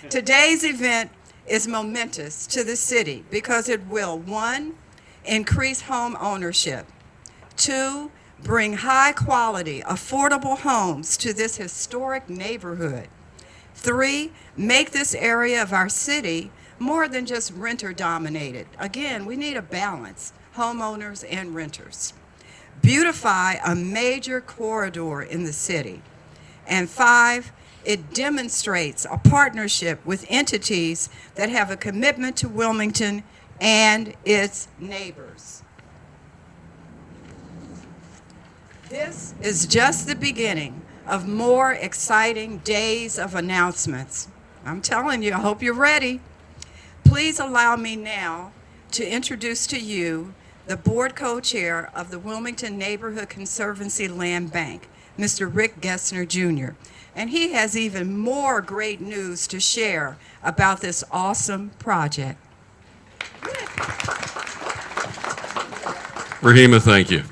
Today's event is momentous to the city because it will, one, increase home ownership, two, bring high quality, affordable homes to this historic neighborhood, three, make this area of our city more than just renter dominated. Again, we need a balance, homeowners and renters. Beautify a major corridor in the city. And five, it demonstrates a partnership with entities that have a commitment to Wilmington and its neighbors. This is just the beginning of more exciting days of announcements. I'm telling you, I hope you're ready. Please allow me now to introduce to you the board co-chair of the Wilmington Neighborhood Conservancy Land Bank, Mr. Rick Gessner Jr. And he has even more great news to share about this awesome project. Rahima, thank you.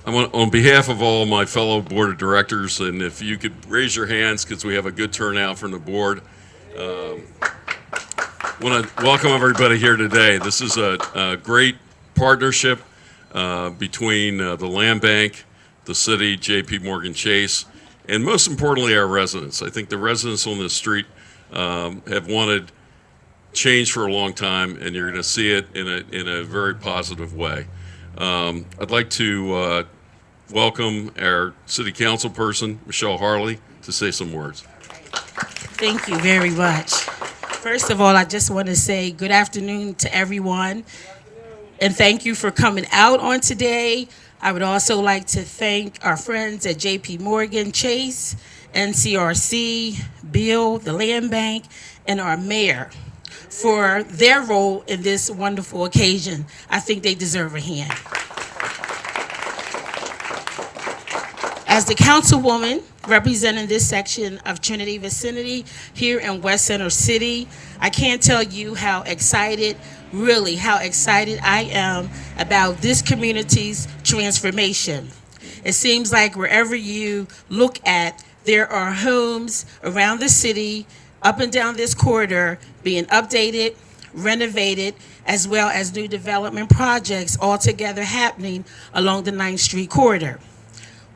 I want, on behalf of all my fellow board of directors, and if you could raise your hands because we have a good turnout from the board. I want to welcome everybody here today. This is a great partnership between the Land Bank, the city, J.P. Morgan Chase, and most importantly, our residents. I think the residents on this street have wanted change for a long time, and you're going to see it in a very positive way. I'd like to welcome our city council person, Michelle Harley, to say some words. Thank you very much. First of all, I just want to say good afternoon to everyone, and thank you for coming out on today. I would also like to thank our friends at J.P. Morgan Chase, NCRC, Bill, the Land Bank, and our mayor for their role in this wonderful occasion. I think they deserve a hand. As the councilwoman representing this section of Trinity vicinity here in West Center City, I can't tell you how excited, really how excited I am about this community's transformation. It seems like wherever you look at, there are homes around the city, up and down this corridor, being updated, renovated, as well as new development projects all together happening along the 9th Street corridor.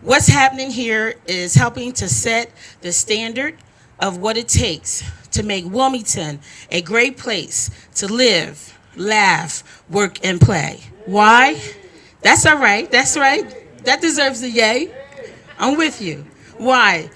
What's happening here is helping to set the standard of what it takes to make Wilmington a great place to live, laugh, work, and play. Why? That's all right. That's right. That deserves a yay. I'm with you. Why?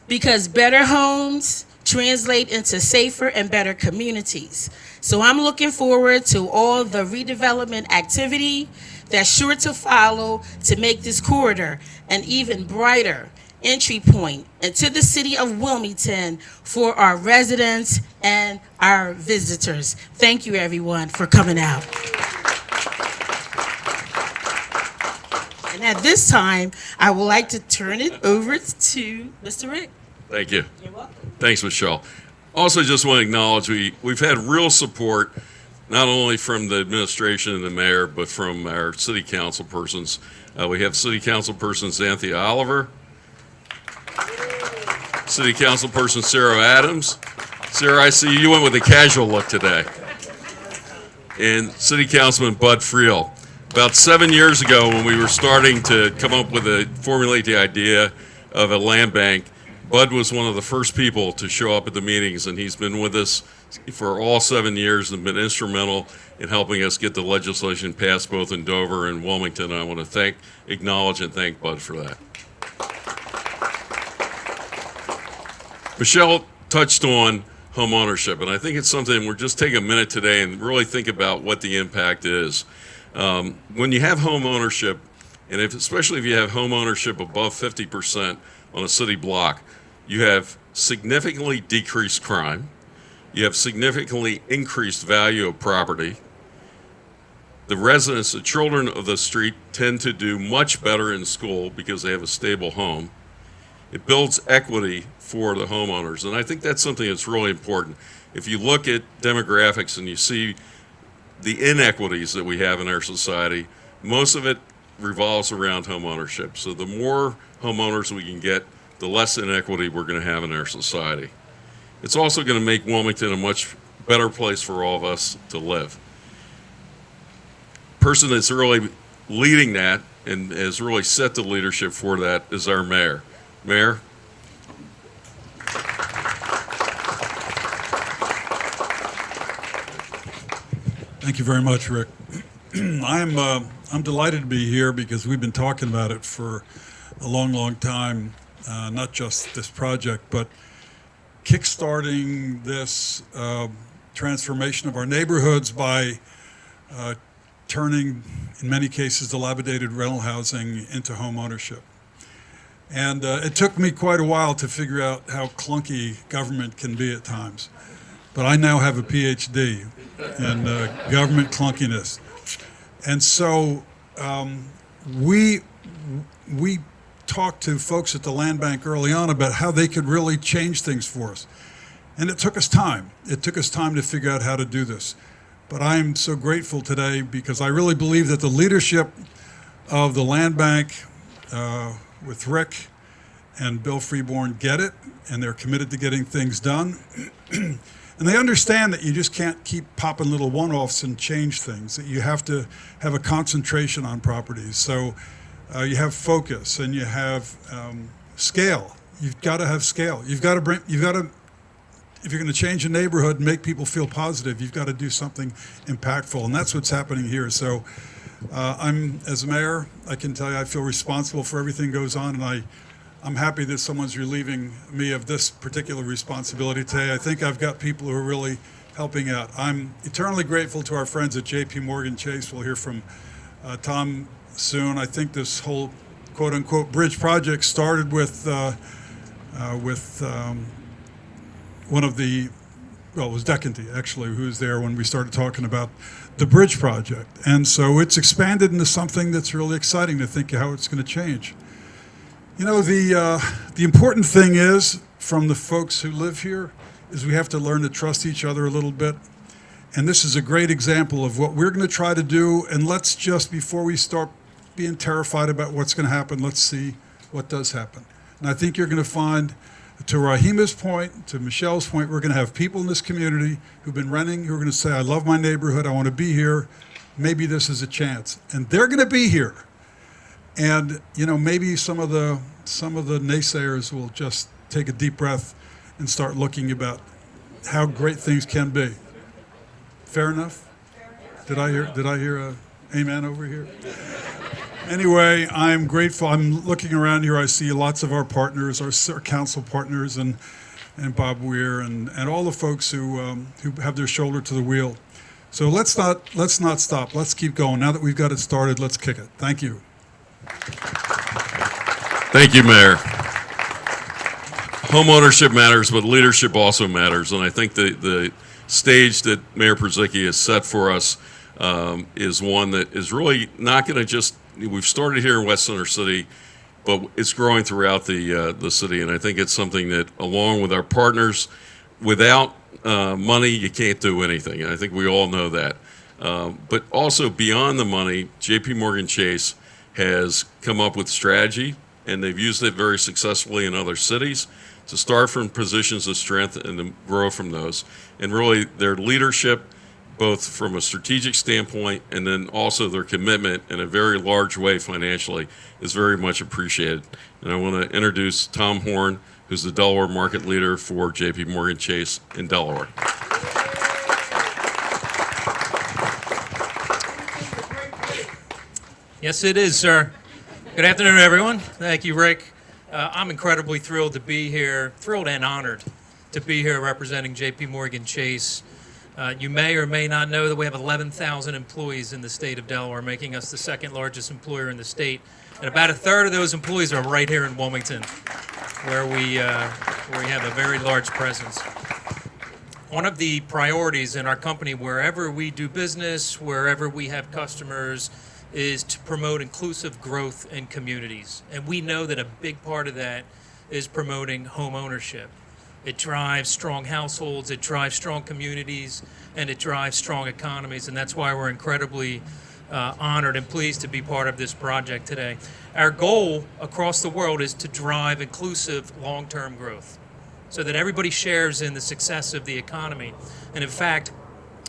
Because better homes translate into safer and better communities. So I'm looking forward to all the redevelopment activity that's sure to follow to make this corridor an even brighter entry point into the city of Wilmington for our residents and our visitors. Thank you, everyone, for coming out. And at this time, I would like to turn it over to Mr. Rick. Thank you. You're welcome. Thanks, Michelle. Also, just want to acknowledge we've had real support, not only from the administration and the mayor, but from our city council persons. We have city council person Xanthia Oliver, city council person Sarah Adams. Sarah, I see you went with a casual look today. And city councilman Bud Friel. About 7 years ago, when we were starting to come up with formulate the idea of a land bank, Bud was one of the first people to show up at the meetings, and he's been with us for all 7 years and been instrumental in helping us get the legislation passed both in Dover and Wilmington. And I want to acknowledge and thank Bud for that. Michelle touched on home ownership, and I think it's something we're just taking a minute today and really think about what the impact is. When you have home ownership, and especially if you have home ownership above 50% on a city block, you have significantly decreased crime. You have significantly increased value of property. The residents, the children of the street, tend to do much better in school because they have a stable home. It builds equity for the homeowners, and I think that's something that's really important. If you look at demographics and you see the inequities that we have in our society, most of it revolves around home ownership. So the more homeowners we can get, the less inequity we're going to have in our society. it's also going to make Wilmington a much better place for all of us to live. Person that's really leading that and has really set the leadership for that is our mayor. Mayor? Thank you very much, Rick. I'm delighted to be here because we've been talking about it for a long time, not just this project, but kickstarting this transformation of our neighborhoods by turning, in many cases, dilapidated rental housing into home ownership. And it took me quite a while to figure out how clunky government can be at times. But I now have a PhD in government clunkiness. And so we talked to folks at the land bank early on about how they could really change things for us. And it took us time. It took us time to figure out how to do this. But I am so grateful today because I really believe that the leadership of the land bank with Rick and Bill Freeborn get it, and they're committed to getting things done. And they understand that you just can't keep popping little one-offs and change things, that you have to have a concentration on properties. So you have focus and you have scale. You've got to have scale. If you're going to change a neighborhood and make people feel positive, you've got to do something impactful. And that's what's happening here. So as a mayor, I can tell you I feel responsible for everything that goes on, and I'm happy that someone's relieving me of this particular responsibility today. I think I've got people who are really helping out. I'm eternally grateful to our friends at JP Chase. We'll hear from Tom soon. I think this whole quote-unquote bridge project started with one of the, well, it was Decanty, actually, who was there when we started talking about the bridge project. And so it's expanded into something that's really exciting to think how it's going to change. You know, the important thing is, from the folks who live here, is we have to learn to trust each other a little bit. And this is a great example of what we're going to try to do. And let's just, before we start being terrified about what's going to happen, let's see what does happen. And I think you're going to find, to Rahima's point, to Michelle's point, we're going to have people in this community who've been renting, who are going to say, I love my neighborhood, I want to be here, maybe this is a chance. And they're going to be here. And, you know, maybe some of the naysayers will just take a deep breath and start looking about how great things can be. Fair enough? Did I hear a amen over here? Anyway, I'm grateful. I'm looking around here. I see lots of our partners, our council partners, and Bob Weir, and all the folks who have their shoulder to the wheel. So let's not stop. Let's keep going. Now that we've got it started, let's kick it. Thank you. Thank you, Mayor. Home ownership matters, but leadership also matters. And I think the stage that Mayor Purzycki has set for us is one that is really not going to just, we've started here in West Center City, but it's growing throughout the city. And I think it's something that, along with our partners, without money, you can't do anything. And I think we all know that. But also beyond the money, JP Chase has come up with strategy, and they've used it very successfully in other cities to start from positions of strength and to grow from those. And really, their leadership, both from a strategic standpoint and then also their commitment in a very large way financially, is very much appreciated. And I want to introduce Tom Horn, who's the Delaware market leader for JP Chase in Delaware. Yes, it is, sir. Good afternoon, everyone. Thank you, Rick. I'm incredibly thrilled to be here, thrilled and honored to be here representing JP Chase. You may or may not know that we have 11,000 employees in the state of Delaware, making us the second largest employer in the state. And about a third of those employees are right here in Wilmington, where we have a very large presence. One of the priorities in our company, wherever we do business, wherever we have customers, is to promote inclusive growth in communities. And we know that a big part of that is promoting home ownership. It drives strong households, it drives strong communities, and it drives strong economies. And that's why we're incredibly honored and pleased to be part of this project today. Our goal across the world is to drive inclusive long-term growth. so that everybody shares in the success of the economy. And in fact,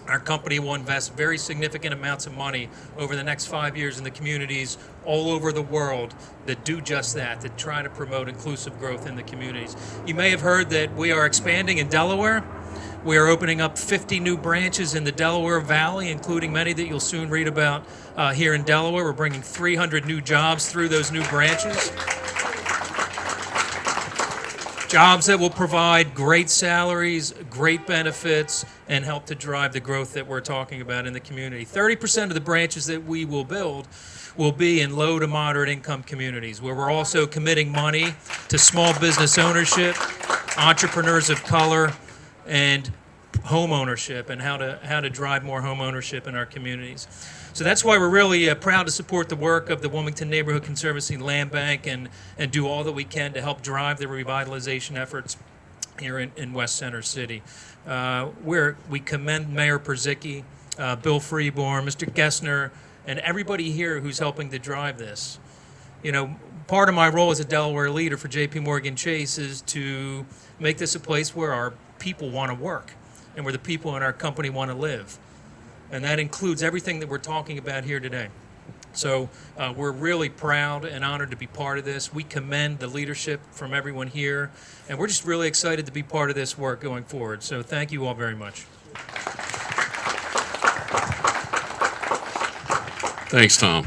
our company will invest very significant amounts of money over the next 5 years in the communities all over the world that do just that try to promote inclusive growth in the communities. You may have heard that we are expanding in Delaware. We are opening up 50 new branches in the Delaware Valley, including many that you'll soon read about here in Delaware. We're bringing 300 new jobs through those new branches. Jobs that will provide great salaries, great benefits, and help to drive the growth that we're talking about in the community. 30% of the branches that we will build will be in low to moderate income communities, where we're also committing money to small business ownership, entrepreneurs of color, and home ownership, and how to drive more home ownership in our communities. So that's why we're really proud to support the work of the Wilmington Neighborhood Conservancy Land Bank and do all that we can to help drive the revitalization efforts here in West Center City. We commend Mayor Perzicki, Bill Freeborn, Mr. Gessner, and everybody here who's helping to drive this. You know, part of my role as a Delaware leader for J.P. Morgan Chase is to make this a place where our people want to work and where the people in our company want to live. And that includes everything that we're talking about here today. So we're really proud and honored to be part of this. We commend the leadership from everyone here, and we're just really excited to be part of this work going forward. So thank you all very much. Thanks, Tom.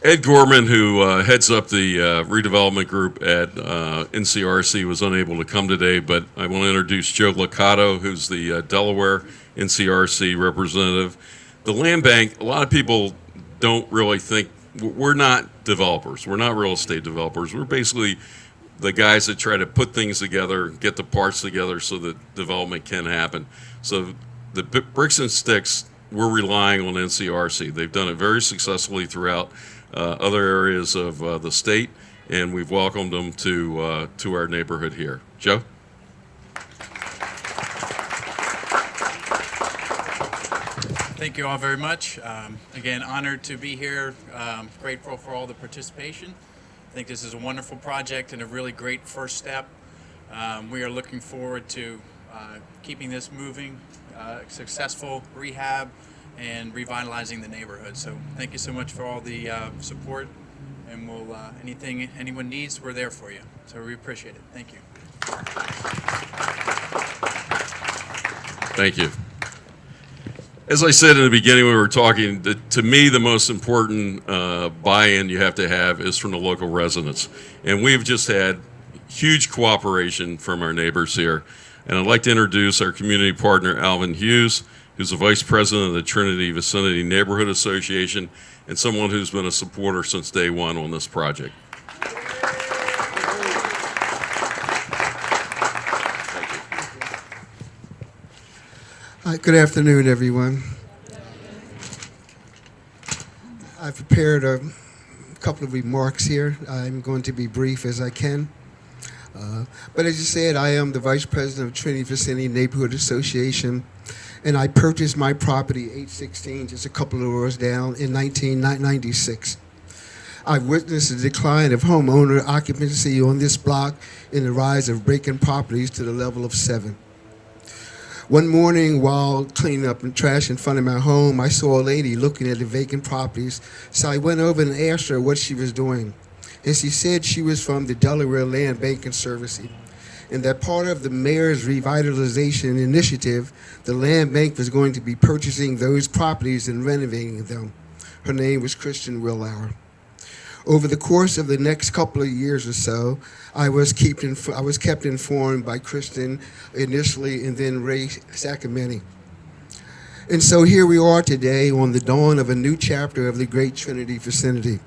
Ed Gorman, who heads up the redevelopment group at NCRC, was unable to come today, but I want to introduce Joe Liccato, who's the Delaware NCRC representative. The land bank, a lot of people don't really think, we're not developers. We're not real estate developers. We're basically the guys that try to put things together, get the parts together so that development can happen. So the bricks and sticks, we're relying on NCRC. They've done it very successfully throughout other areas of the state, and we've welcomed them to our neighborhood here. Joe? Thank you all very much. Again, honored to be here. Grateful for all the participation. I think this is a wonderful project and a really great first step. We are looking forward to keeping this moving, successful rehab, and revitalizing the neighborhood. So thank you so much for all the support, and we'll anything anyone needs, we're there for you. So we appreciate it. Thank you. Thank you. As I said in the beginning when we were talking, to me the most important buy-in you have to have is from the local residents. And we've just had huge cooperation from our neighbors here. And I'd like to introduce our community partner, Alvin Hughes, who's the Vice President of the Trinity Vicinity Neighborhood Association and someone who's been a supporter since day one on this project. Good afternoon, everyone. I've prepared a couple of remarks here. I'm going to be brief as I can. But as you said, I am the Vice President of Trinity Vicinity Neighborhood Association, and I purchased my property, 816, just a couple of doors down, in 1996. I've witnessed the decline of homeowner occupancy on this block and the rise of vacant properties to the level of 7. One morning while cleaning up trash in front of my home, I saw a lady looking at the vacant properties, so I went over and asked her what she was doing. And she said she was from the Delaware Land Bank Conservancy, and that part of the mayor's revitalization initiative, the land bank was going to be purchasing those properties and renovating them. Her name was Kristen Willauer. Over the course of the next couple of years or so, I was kept informed by Kristen initially, and then Ray Sacramenti. And so here we are today on the dawn of a new chapter of the great Trinity vicinity,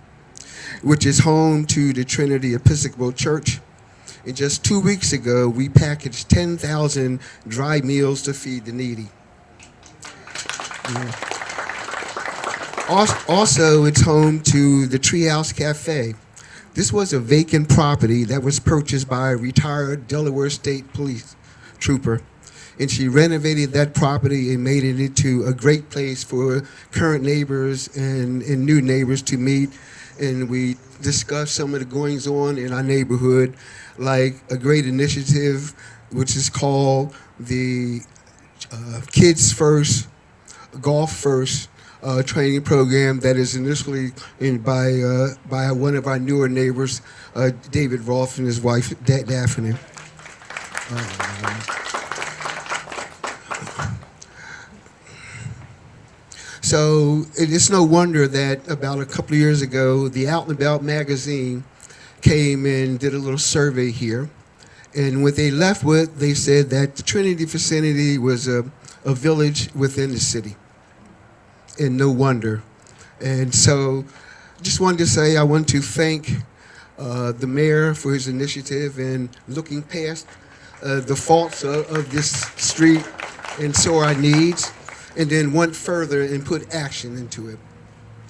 which is home to the Trinity Episcopal Church. And just 2 weeks ago, we packaged 10,000 dry meals to feed the needy. Yeah. Also, it's home to the Treehouse Cafe. This was a vacant property that was purchased by a retired Delaware State Police trooper, and she renovated that property and made it into a great place for current neighbors and new neighbors to meet and we discussed some of the goings on in our neighborhood, like a great initiative which is called the Kids First, Golf First training program that is initially by one of our newer neighbors, David Rolfe and his wife, Daphne. So it's no wonder that about a couple of years ago, the Out and About magazine came and did a little survey here. And what they left with, they said that the Trinity vicinity was a village within the city. And no wonder. And so just wanted to say I want to thank the mayor for his initiative and looking past the faults of this street and saw our needs, and then went further and put action into it.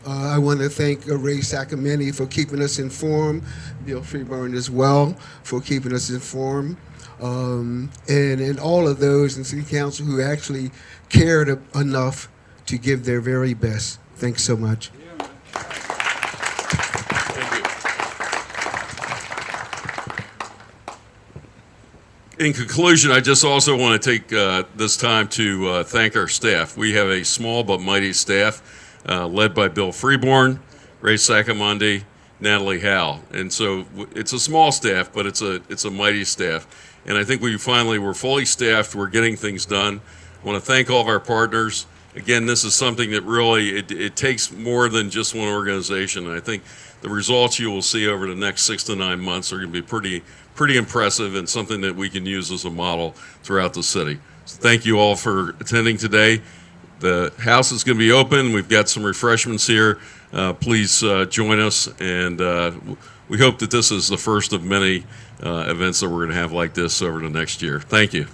I want to thank Ray Sacramenti for keeping us informed, Bill Freeburn as well for keeping us informed, and all of those in City Council who actually cared enough to give their very best. Thanks so much. In conclusion, I just also want to take this time to thank our staff. We have a small but mighty staff led by Bill Freeborn, Ray Sacamandi, Natalie Howe. And so it's a small staff, but it's a mighty staff. And I think we're fully staffed. We're getting things done. I want to thank all of our partners. Again, this is something that really, it takes more than just one organization. And I think the results you will see over the next 6 to 9 months are going to be pretty impressive and something that we can use as a model throughout the city. So thank you all for attending today. The house is going to be open. We've got some refreshments here. Please join us, and we hope that this is the first of many events that we're going to have like this over the next year. Thank you.